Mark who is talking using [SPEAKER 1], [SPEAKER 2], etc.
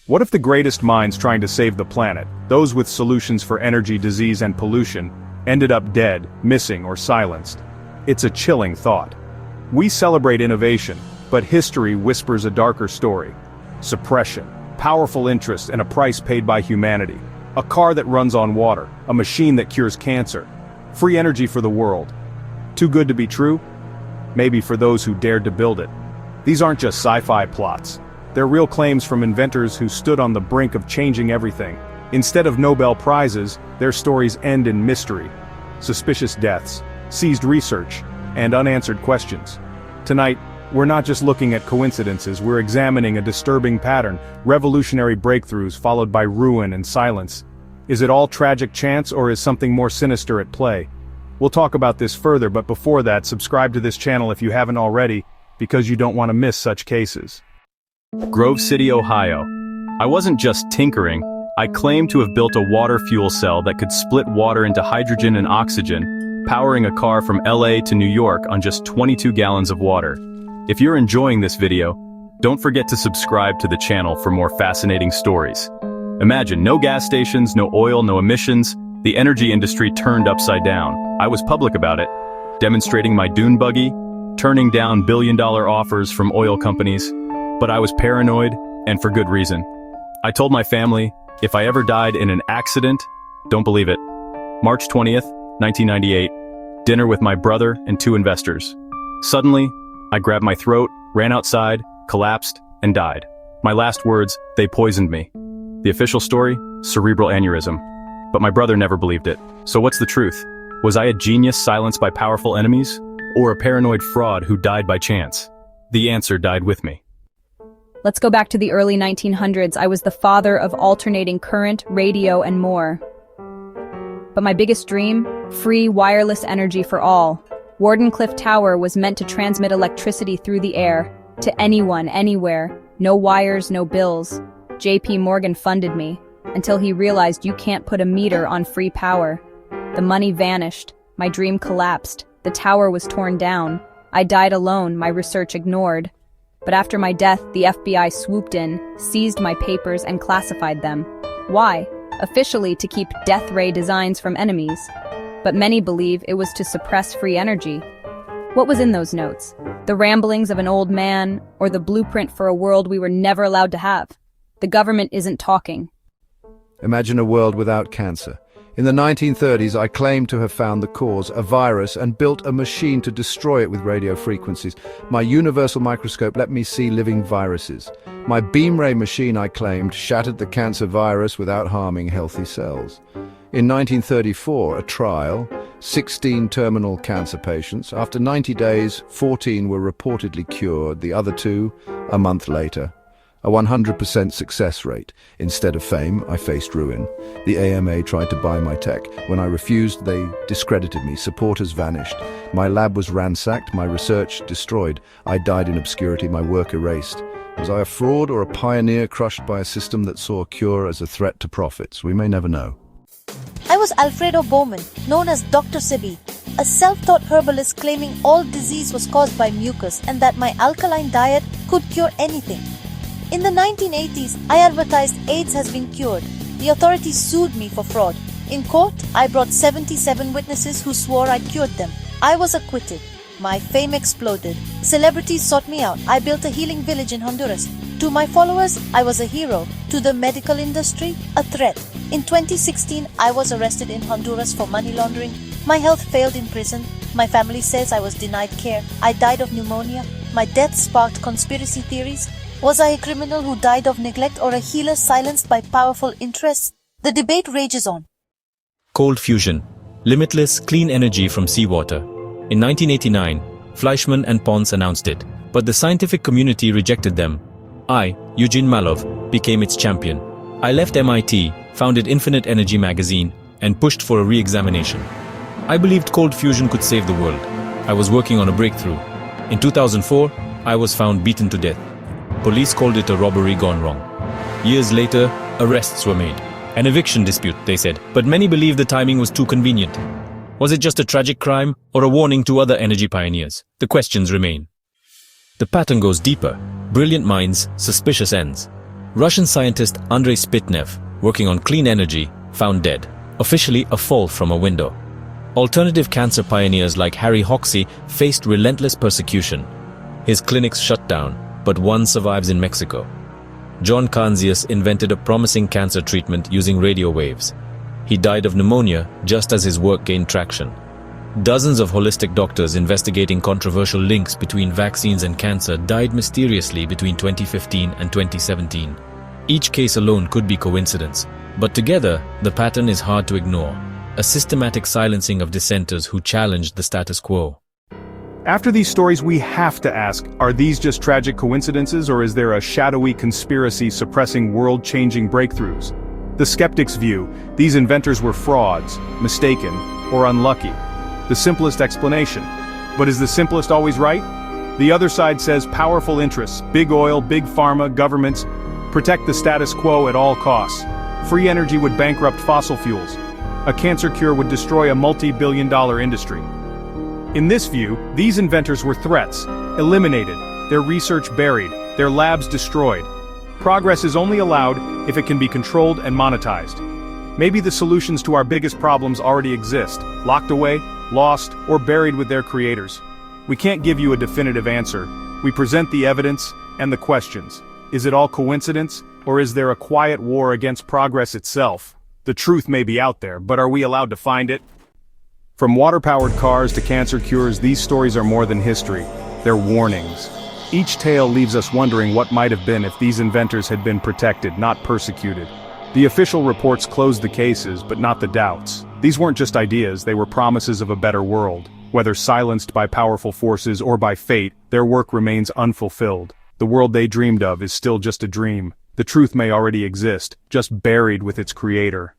[SPEAKER 1] What if the greatest minds trying to save the planet, those with solutions for energy, disease, and pollution, ended up dead, missing, or silenced? It's a chilling thought. We celebrate innovation, but history whispers a darker story. Suppression, powerful interest, and a price paid by humanity. A car that runs on water, a machine that cures cancer. Free energy for the world. Too good to be true? Maybe for those who dared to build it. These aren't just sci-fi plots. They're real claims from inventors who stood on the brink of changing everything. Instead of Nobel Prizes, their stories end in mystery. Suspicious deaths, seized research, and unanswered questions. Tonight, we're not just looking at coincidences, we're examining a disturbing pattern, revolutionary breakthroughs followed by ruin and silence. Is it all tragic chance, or is something more sinister at play? We'll talk about this further, but before that, subscribe to this channel if you haven't already, because you don't want to miss such cases.
[SPEAKER 2] Grove City, Ohio. I wasn't just tinkering, I claimed to have built a water fuel cell that could split water into hydrogen and oxygen, powering a car from LA to New York on just 22 gallons of water. If you're enjoying this video, don't forget to subscribe to the channel for more fascinating stories. Imagine, no gas stations, no oil, no emissions, the energy industry turned upside down. I was public about it, demonstrating my dune buggy, turning down billion-dollar offers from oil companies, but I was paranoid, and for good reason. I told my family, if I ever died in an accident, don't believe it. March 20th, 1998, dinner with my brother and 2 investors. Suddenly, I grabbed my throat, ran outside, collapsed, and died. My last words, they poisoned me. The official story, cerebral aneurysm. But my brother never believed it. So what's the truth? Was I a genius silenced by powerful enemies? Or a paranoid fraud who died by chance? The answer died with me.
[SPEAKER 3] Let's go back to the early 1900s. I was the father of alternating current, radio, and more. But my biggest dream? Free wireless energy for all. Wardenclyffe Tower was meant to transmit electricity through the air, to anyone, anywhere. No wires, no bills. JP Morgan funded me, until he realized you can't put a meter on free power. The money vanished, my dream collapsed, the tower was torn down. I died alone, my research ignored. But after my death, the FBI swooped in, seized my papers, and classified them. Why? Officially to keep death ray designs from enemies. But many believe it was to suppress free energy. What was in those notes? The ramblings of an old man, or the blueprint for a world we were never allowed to have? The government isn't talking.
[SPEAKER 4] Imagine a world without cancer. In the 1930s, I claimed to have found the cause, a virus, and built a machine to destroy it with radio frequencies. My universal microscope let me see living viruses. My beam ray machine, I claimed, shattered the cancer virus without harming healthy cells. In 1934, a trial, 16 terminal cancer patients. After 90 days, 14 were reportedly cured, the other 2 a month later. A 100% success rate. Instead of fame, I faced ruin. The AMA tried to buy my tech. When I refused, they discredited me. Supporters vanished. My lab was ransacked, my research destroyed. I died in obscurity, my work erased. Was I a fraud or a pioneer crushed by a system that saw a cure as a threat to profits? We may never know.
[SPEAKER 5] I was Alfredo Bowman, known as Dr. Sebi, a self-taught herbalist claiming all disease was caused by mucus and that my alkaline diet could cure anything. In the 1980s, I advertised AIDS has been cured. The authorities sued me for fraud. In court, I brought 77 witnesses who swore I'd cured them. I was acquitted. My fame exploded. Celebrities sought me out. I built a healing village in Honduras. To my followers, I was a hero. To the medical industry, a threat. In 2016, I was arrested in Honduras for money laundering. My health failed in prison. My family says I was denied care. I died of pneumonia. My death sparked conspiracy theories. Was I a criminal who died of neglect or a healer silenced by powerful interests? The debate rages on.
[SPEAKER 6] Cold fusion. Limitless, clean energy from seawater. In 1989, Fleischmann and Pons announced it, but the scientific community rejected them. I, Eugene Malov, became its champion. I left MIT, founded Infinite Energy magazine, and pushed for a re-examination. I believed cold fusion could save the world. I was working on a breakthrough. In 2004, I was found beaten to death. Police called it a robbery gone wrong. Years later, arrests were made. An eviction dispute, they said, but many believe the timing was too convenient. Was it just a tragic crime or a warning to other energy pioneers? The questions remain. The pattern goes deeper. Brilliant minds, suspicious ends. Russian scientist Andrei Spitnev, working on clean energy, found dead, officially a fall from a window. Alternative cancer pioneers like Harry Hoxsey faced relentless persecution. His clinics shut down, but one survives in Mexico. John Kanzius invented a promising cancer treatment using radio waves. He died of pneumonia just as his work gained traction. Dozens of holistic doctors investigating controversial links between vaccines and cancer died mysteriously between 2015 and 2017. Each case alone could be coincidence, but together, the pattern is hard to ignore. A systematic silencing of dissenters who challenged the status quo.
[SPEAKER 1] After these stories, we have to ask, are these just tragic coincidences, or is there a shadowy conspiracy suppressing world-changing breakthroughs? The skeptics' view, these inventors were frauds, mistaken, or unlucky. The simplest explanation. But is the simplest always right? The other side says powerful interests, big oil, big pharma, governments, protect the status quo at all costs. Free energy would bankrupt fossil fuels. A cancer cure would destroy a multi-billion-dollar industry. In this view, these inventors were threats, eliminated, their research buried, their labs destroyed. Progress is only allowed if it can be controlled and monetized. Maybe the solutions to our biggest problems already exist, locked away, lost, or buried with their creators. We can't give you a definitive answer. We present the evidence and the questions. Is it all coincidence, or is there a quiet war against progress itself? The truth may be out there, but are we allowed to find it? From water-powered cars to cancer cures, these stories are more than history. They're warnings. Each tale leaves us wondering what might have been if these inventors had been protected, not persecuted. The official reports closed the cases, but not the doubts. These weren't just ideas, they were promises of a better world. Whether silenced by powerful forces or by fate, their work remains unfulfilled. The world they dreamed of is still just a dream. The truth may already exist, just buried with its creator.